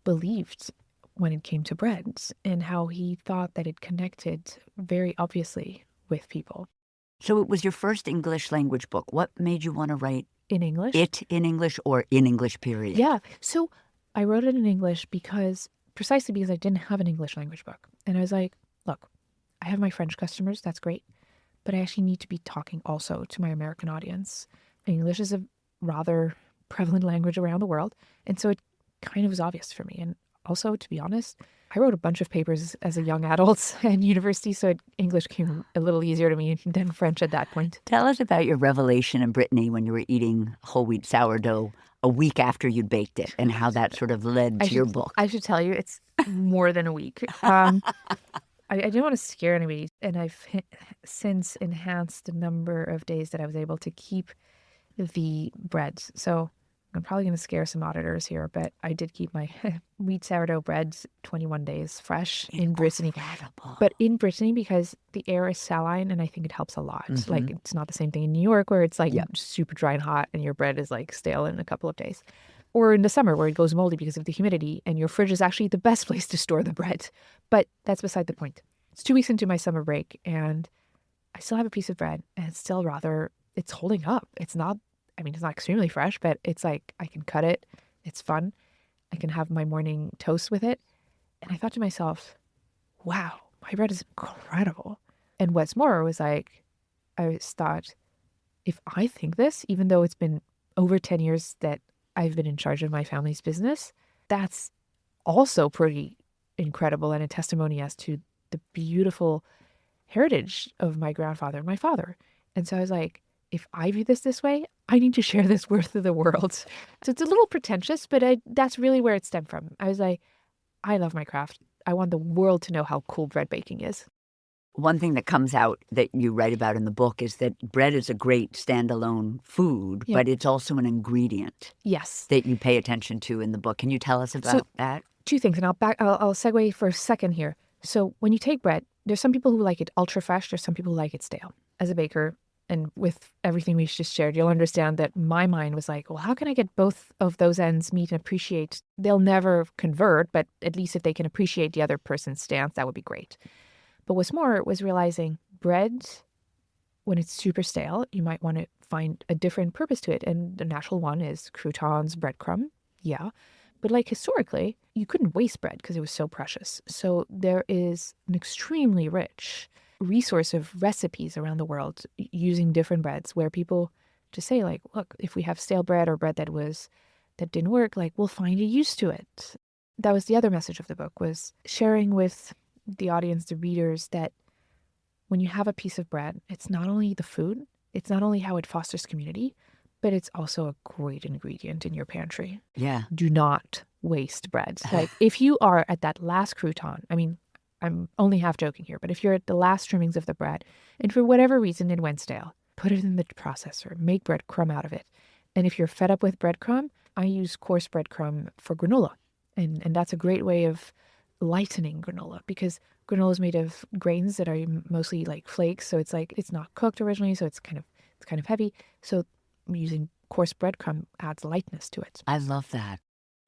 believed when it came to breads and how he thought that it connected very obviously with people. So it was your first English language book. What made you want to write in English? It in English or in English, period? Yeah. So I wrote it in English precisely because I didn't have an English language book. And I was like, look, I have my French customers. That's great. But I actually need to be talking also to my American audience. English is a rather prevalent language around the world. And so it kind of was obvious for me. And also, to be honest, I wrote a bunch of papers as a young adult in university, so English came a little easier to me than French at that point. Tell us about your revelation in Brittany when you were eating whole wheat sourdough a week after you'd baked it and how that sort of led to your book. I should tell you, it's more than a week. I didn't want to scare anybody, and I've since enhanced the number of days that I was able to keep the breads. So I'm probably going to scare some auditors here, but I did keep my wheat sourdough breads 21 days fresh in Brittany. But in Brittany, because the air is saline, and I think it helps a lot. Like, it's not the same thing in New York where it's like super dry and hot and your bread is like stale in a couple of days. Or in the summer where it goes moldy because of the humidity and your fridge is actually the best place to store the bread. But that's beside the point. It's 2 weeks into my summer break and I still have a piece of bread and it's still it's holding up. It's not extremely fresh, but it's like I can cut it. It's fun. I can have my morning toast with it. And I thought to myself, wow, my bread is incredible. And what's more was like, I thought, if I think this, even though it's been over 10 years that I've been in charge of my family's business, that's also pretty incredible and a testimony as to the beautiful heritage of my grandfather and my father. And so I was like, if I view this way, I need to share this with the world. So it's a little pretentious, but that's really where it stemmed from. I was like, I love my craft. I want the world to know how cool bread baking is. One thing that comes out that you write about in the book is that bread is a great standalone food, Yeah. but it's also an ingredient Yes. that you pay attention to in the book. Can you tell us about that? Two things, and I'll segue for a second here. So when you take bread, there's some people who like it ultra fresh. There's some people who like it stale. As a baker, and with everything we just shared, you'll understand that my mind was like, well, how can I get both of those ends meet and appreciate? They'll never convert, but at least if they can appreciate the other person's stance, that would be great. But what's more was realizing bread, when it's super stale, you might want to find a different purpose to it. And the natural one is croutons, breadcrumb. Yeah. But like historically, you couldn't waste bread because it was so precious. So there is an extremely rich resource of recipes around the world using different breads where people just say like, look, if we have stale bread or bread that didn't work, like we'll find a use to it. That was the other message of the book, was sharing with the audience, the readers, that when you have a piece of bread, it's not only the food, it's not only how it fosters community, but it's also a great ingredient in your pantry. Yeah. Do not waste bread. Like if you are at that last crouton, I mean, I'm only half joking here, but if you're at the last trimmings of the bread and for whatever reason it went stale, put it in the processor, make breadcrumb out of it. And if you're fed up with breadcrumb, I use coarse breadcrumb for granola. And that's a great way of lightening granola, because granola is made of grains that are mostly like flakes. So it's like, it's not cooked originally. So it's kind of heavy. So using coarse breadcrumb adds lightness to it. I love that.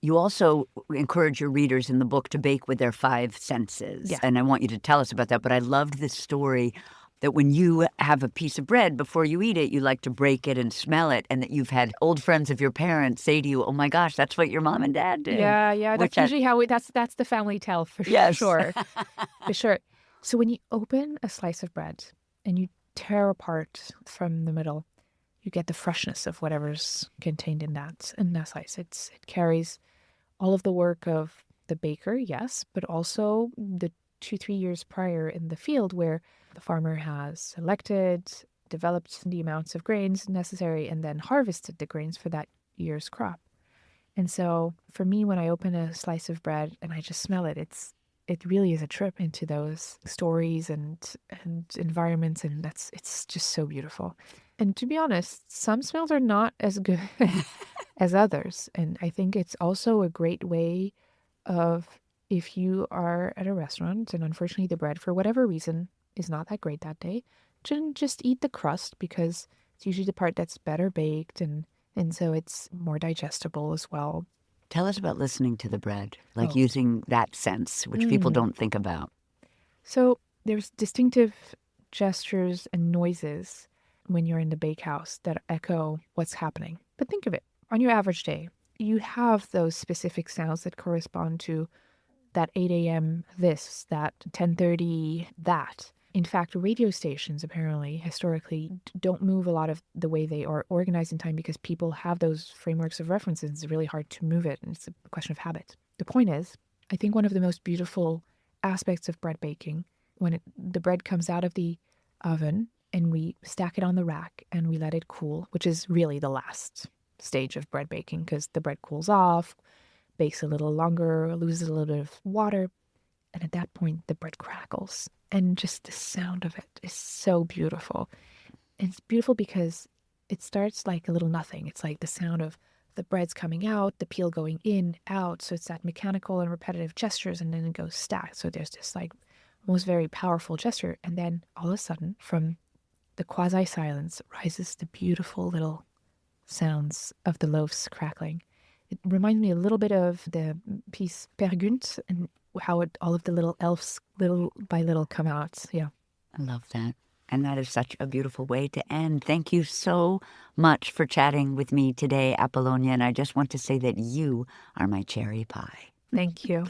You also encourage your readers in the book to bake with their five senses. Yeah. And I want you to tell us about that. But I loved this story that when you have a piece of bread, before you eat it, you like to break it and smell it. And that you've had old friends of your parents say to you, oh my gosh, that's what your mom and dad did. Yeah. That's usually how that's the family tell for Yes. sure. For sure. So when you open a slice of bread and you tear apart from the middle, you get the freshness of whatever's contained in that slice. It carries all of the work of the baker, yes, but also the 2-3 years prior in the field where the farmer has selected, developed the amounts of grains necessary, and then harvested the grains for that year's crop. And so for me, when I open a slice of bread and I just smell it, it really is a trip into those stories and environments, and it's just so beautiful. And to be honest, some smells are not as good as others. And I think it's also a great way of, if you are at a restaurant and unfortunately the bread, for whatever reason, is not that great that day, just eat the crust, because it's usually the part that's better baked, and so it's more digestible as well. Tell us about listening to the bread, like using that sense, which people don't think about. So there's distinctive gestures and noises when you're in the bakehouse that echo what's happening. But think of it, on your average day, you have those specific sounds that correspond to that 8 a.m. this, that 10:30 that. In fact, radio stations apparently, historically, don't move a lot of the way they are organized in time because people have those frameworks of references. It's really hard to move it, and it's a question of habit. The point is, I think one of the most beautiful aspects of bread baking, when the bread comes out of the oven and we stack it on the rack and we let it cool, which is really the last stage of bread baking because the bread cools off, bakes a little longer, loses a little bit of water. And at that point, the bread crackles. And just the sound of it is so beautiful. And it's beautiful because it starts like a little nothing. It's like the sound of the bread's coming out, the peel going in, out. So it's that mechanical and repetitive gestures, and then it goes stacked. So there's this like almost very powerful gesture. And then all of a sudden, from the quasi-silence rises the beautiful little sounds of the loaves crackling. It reminds me a little bit of the piece Pergunt and how all of the little elves, little by little, come out. Yeah. I love that. And that is such a beautiful way to end. Thank you so much for chatting with me today, Apollonia. And I just want to say that you are my cherry pie. Thank you.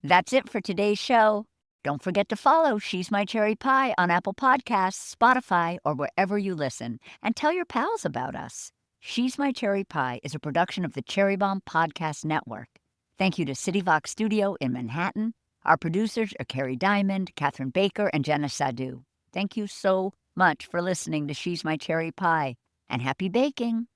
That's it for today's show. Don't forget to follow She's My Cherry Pie on Apple Podcasts, Spotify, or wherever you listen. And tell your pals about us. She's My Cherry Pie is a production of the Cherry Bomb Podcast Network. Thank you to City Vox Studio in Manhattan. Our producers are Carrie Diamond, Catherine Baker, and Jenna Sadu. Thank you so much for listening to She's My Cherry Pie, and happy baking!